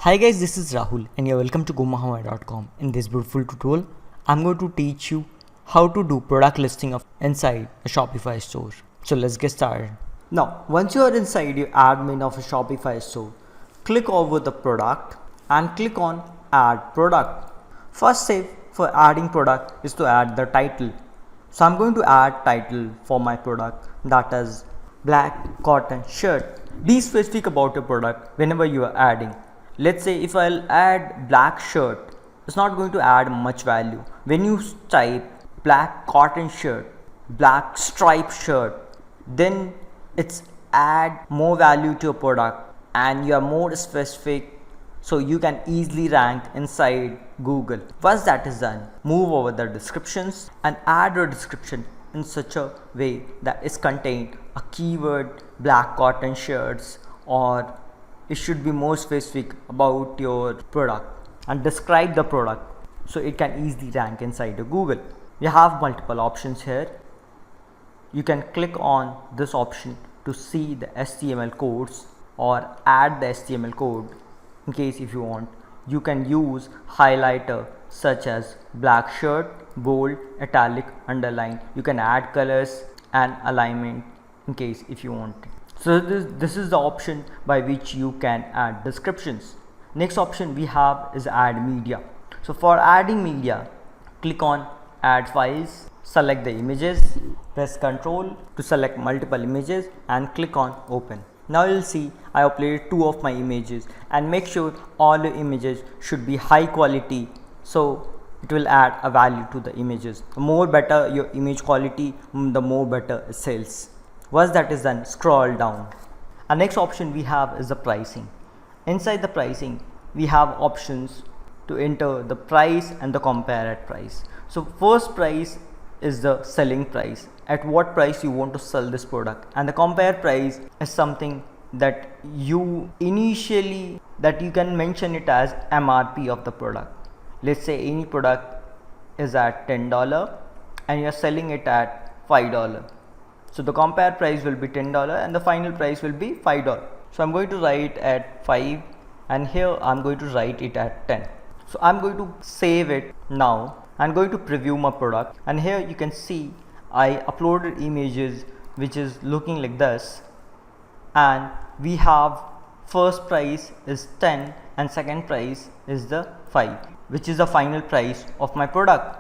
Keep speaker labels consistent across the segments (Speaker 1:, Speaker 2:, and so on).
Speaker 1: Hi guys, this is Rahul and you're welcome to gomahawai.com. In this beautiful tutorial, I'm going to teach you how to do product listing of inside a Shopify store. So let's get started. Now, once you are inside your admin of a Shopify store, click over the product and click on add product. First step for adding product is to add the title. So I'm going to add title for my product, that is black cotton shirt. Be specific about your product whenever you are adding. Let's say if I'll add black shirt, it's not going to add much value. When you type black cotton shirt, black striped shirt, then it's add more value to your product and you are more specific, so you can easily rank inside Google. Once that is done, move over the descriptions and add a description in such a way that is contained a keyword black cotton shirts, or it should be more specific about your product and describe the product so it can easily rank inside the Google. You have multiple options here. You can click on this option to see the HTML codes or add the HTML code in case if you want. You can use highlighter such as black shirt, bold, italic, underline. You can add colors and alignment in case if you want. So this is the option by which you can add descriptions. Next option we have is add media. So for adding media, click on add files, select the images, press Ctrl to select multiple images and click on open. Now you'll see I uploaded 2 of my images, and make sure all your images should be high quality, so it will add a value to the images. The more better your image quality, the more better it sells. Once that is done, scroll down. Our next option we have is the pricing. Inside the pricing, we have options to enter the price and the compared price. So first price is the selling price, at what price you want to sell this product, and the compared price is something that you initially that you can mention it as MRP of the product. Let's say any product is at $10 and you are selling it at $5. So the compared price will be $10 and the final price will be $5. So I'm going to write at 5 and here I'm going to write it at 10. So I'm going to save it now. I'm going to preview my product, and here you can see I uploaded images which is looking like this, and we have first price is 10 and second price is the 5, which is the final price of my product.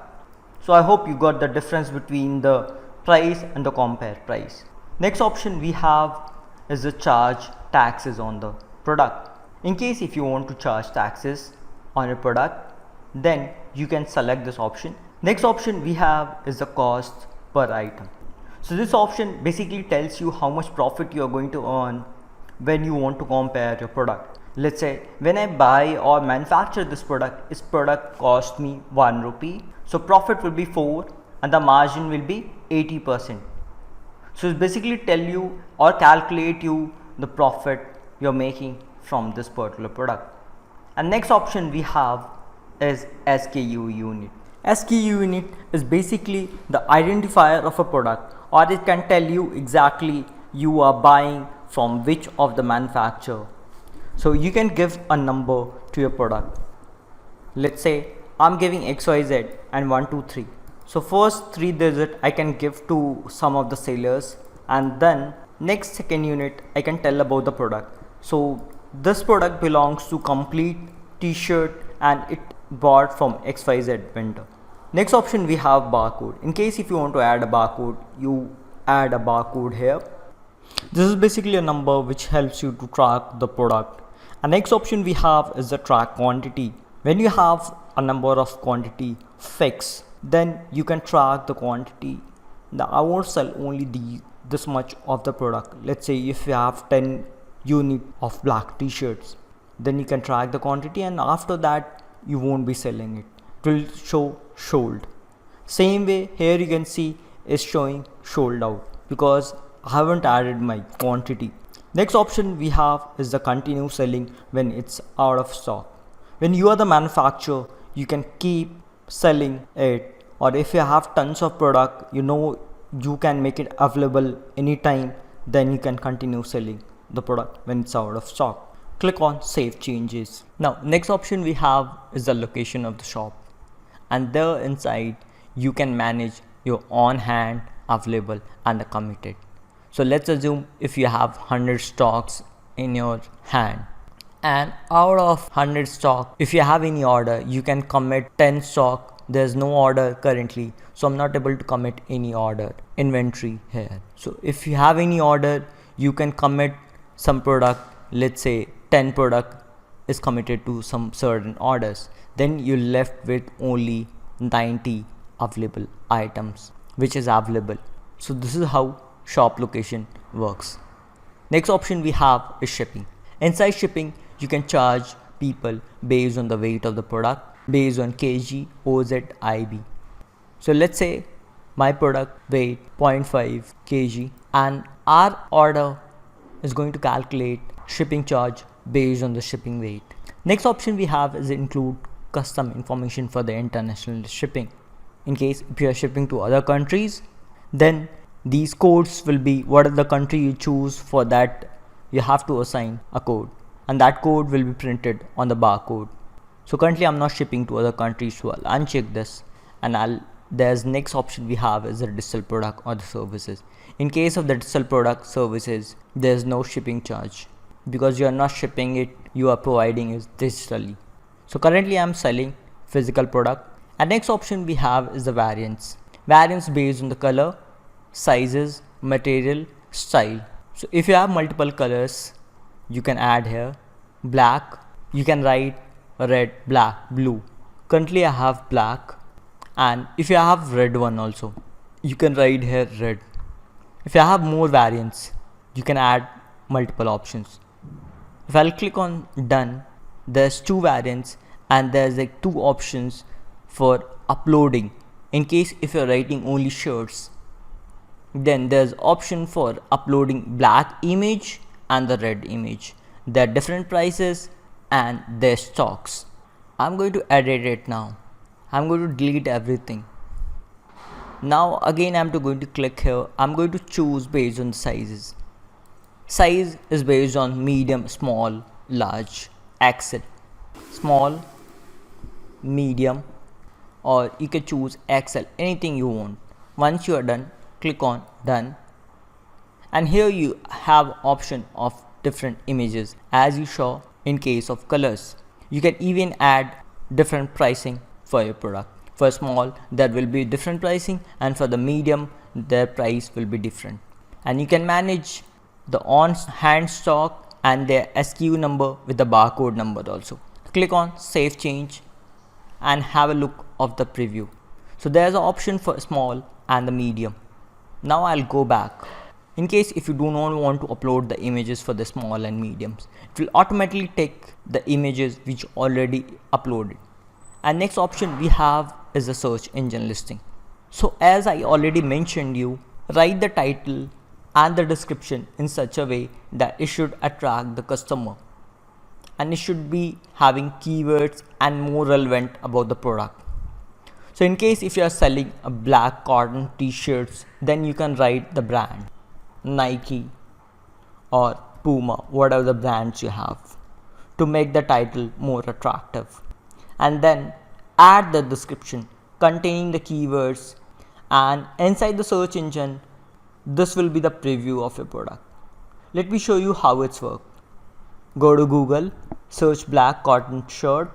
Speaker 1: So I hope you got the difference between the price and the compare price. Next option we have is the charge taxes on the product. In case if you want to charge taxes on a product, then you can select this option. Next option we have is the cost per item. So this option basically tells you how much profit you are going to earn when you want to compare your product. Let's say when I buy or manufacture this product cost me 1 rupee, so profit will be 4 and the margin will be 80%. So it's basically tell you or calculate you the profit you're making from this particular product. And next option we have is SKU unit. SKU unit is basically the identifier of a product, or it can tell you exactly you are buying from which of the manufacturer. So you can give a number to your product. Let's say I'm giving XYZ and 1, 2, 3. So first 3 digit I can give to some of the sellers, and then next second unit I can tell about the product. So this product belongs to complete t-shirt and it bought from XYZ vendor. Next option we have barcode. In case if you want to add a barcode, you add a barcode here. This is basically a number which helps you to track the product. And next option we have is the track quantity. When you have a number of quantity fixed, then you can track the quantity. Now I won't sell only this much of the product. Let's say if you have 10 unit of black t-shirts, then you can track the quantity, and after that you won't be selling it. It will show sold. Same way here you can see is showing sold out because I haven't added my quantity. Next option we have is the continue selling when it's out of stock. When you are the manufacturer, you can keep selling it, or if you have tons of product, you can make it available anytime, then you can continue selling the product when it's out of stock. Click on Save Changes. Now, next option we have is the location of the shop. And there inside, you can manage your on hand, available and the committed. So let's assume if you have 100 stocks in your hand, and out of 100 stock, if you have any order, you can commit 10 stock. There's no order currently, so I'm not able to commit any order inventory here. So if you have any order, you can commit some product. Let's say 10 product is committed to some certain orders, then you're left with only 90 available items which is available. So this is how shop location works. Next option we have is shipping. Inside shipping, you can charge people based on the weight of the product, based on kg, oz, ib. So let's say my product weight 0.5 kg and our order is going to calculate shipping charge based on the shipping weight. Next option we have is include custom information for the international shipping. In case if you are shipping to other countries, then these codes will be what is the country you choose. For that you have to assign a code, and that code will be printed on the barcode. So currently I'm not shipping to other countries, so I'll uncheck this, and there's next option we have is the digital product or the services. In case of the digital product services, there's no shipping charge because you are not shipping it, you are providing it digitally. So currently I'm selling physical product. And next option we have is the variants. Variants based on the color, sizes, material, style. So if you have multiple colors, you can add here black. You can write red, black, blue. Currently I have black, and if you have red one also, you can write here red. If you have more variants, you can add multiple options. If I'll click on done, there's two variants and there's like two options for uploading. In case if you're writing only shirts, then there's option for uploading black image and the red image. There are different prices and their stocks. I'm going to edit it now. I'm going to delete everything. Now again I'm going to click here. I'm going to choose based on the sizes. Size is based on medium, small, large, XL. Small, medium, or you can choose XL, anything you want. Once you are done, click on done, and here you have option of different images as you saw. In case of colors, you can even add different pricing for your product. For small, there will be different pricing, and for the medium, their price will be different. And you can manage the on hand stock and their SKU number with the barcode number also. Click on save change and have a look of the preview. So there's an option for small and the medium. Now I'll go back. In case if you do not want to upload the images for the small and mediums, it will automatically take the images which already uploaded. And next option we have is the search engine listing. So as I already mentioned you, write the title and the description in such a way that it should attract the customer, and it should be having keywords and more relevant about the product. So in case if you are selling a black cotton t-shirts, then you can write the brand Nike or Puma, whatever the brands you have, to make the title more attractive, and then add the description containing the keywords, and inside the search engine this will be the preview of your product. Let me show you how it's work. Go to Google, search black cotton shirt,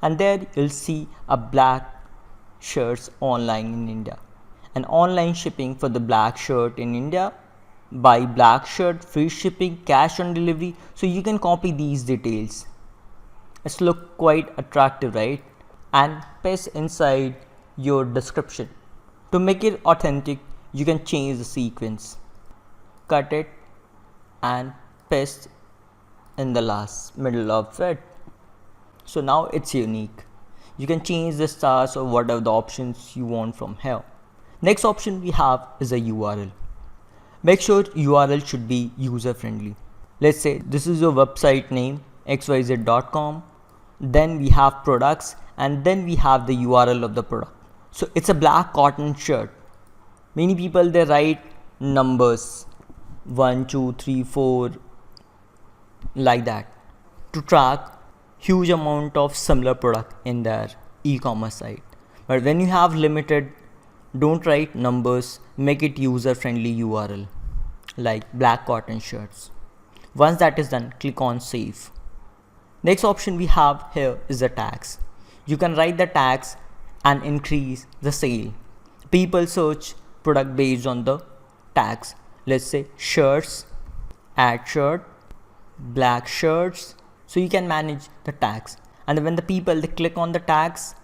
Speaker 1: and there you'll see a black shirts online in India, and online shipping for the black shirt in India. Buy black shirt, free shipping, cash on delivery. So you can copy these details. It's look quite attractive, right? And paste inside your description. To make it authentic, you can change the sequence, cut it and paste in the last middle of it. So now it's unique. You can change the stars or whatever the options you want from here. Next option we have is a URL. Make sure URL should be user friendly. Let's say this is your website name xyz.com, then we have products, and then we have the URL of the product. So it's a black cotton shirt. Many people they write numbers 1, 2, 3, 4 like that. to track huge amount of similar product in their e-commerce site. But when you have limited, don't write numbers, make it user friendly URL like black cotton shirts. Once that is done, click on save. Next option we have here is the tags. You can write the tags and increase the sale. People search product based on the tags. Let's say shirts, add shirt, black shirts. So you can manage the tags, and when the people they click on the tags,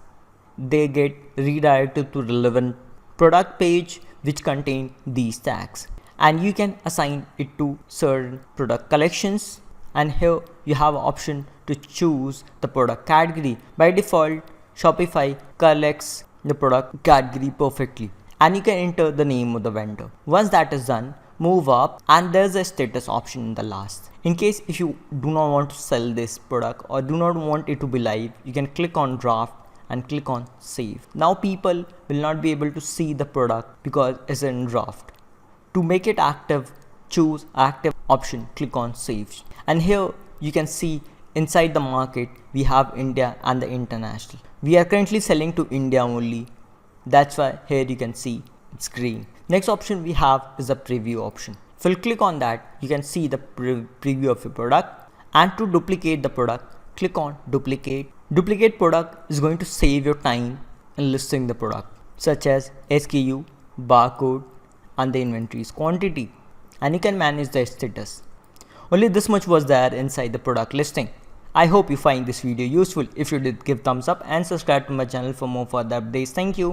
Speaker 1: they get redirected to relevant product page which contain these tags, and you can assign it to certain product collections. And here you have an option to choose the product category. By default, Shopify collects the product category perfectly, and you can enter the name of the vendor. Once that is done, move up, and there's a status option in the last. In case if you do not want to sell this product or do not want it to be live, you can click on draft and click on save. Now people will not be able to see the product because it's in draft. To make it active, choose active option, click on save. And here you can see inside the market we have India and the international. We are currently selling to India only. That's why here you can see it's green. Next option we have is the preview option. If you click on that, you can see the preview of your product. And to duplicate the product, click on duplicate. Duplicate product is going to save your time in listing the product, such as SKU, barcode, and the inventory's quantity. And you can manage the status. Only this much was there inside the product listing. I hope you find this video useful. If you did, give thumbs up and subscribe to my channel for more further updates. Thank you.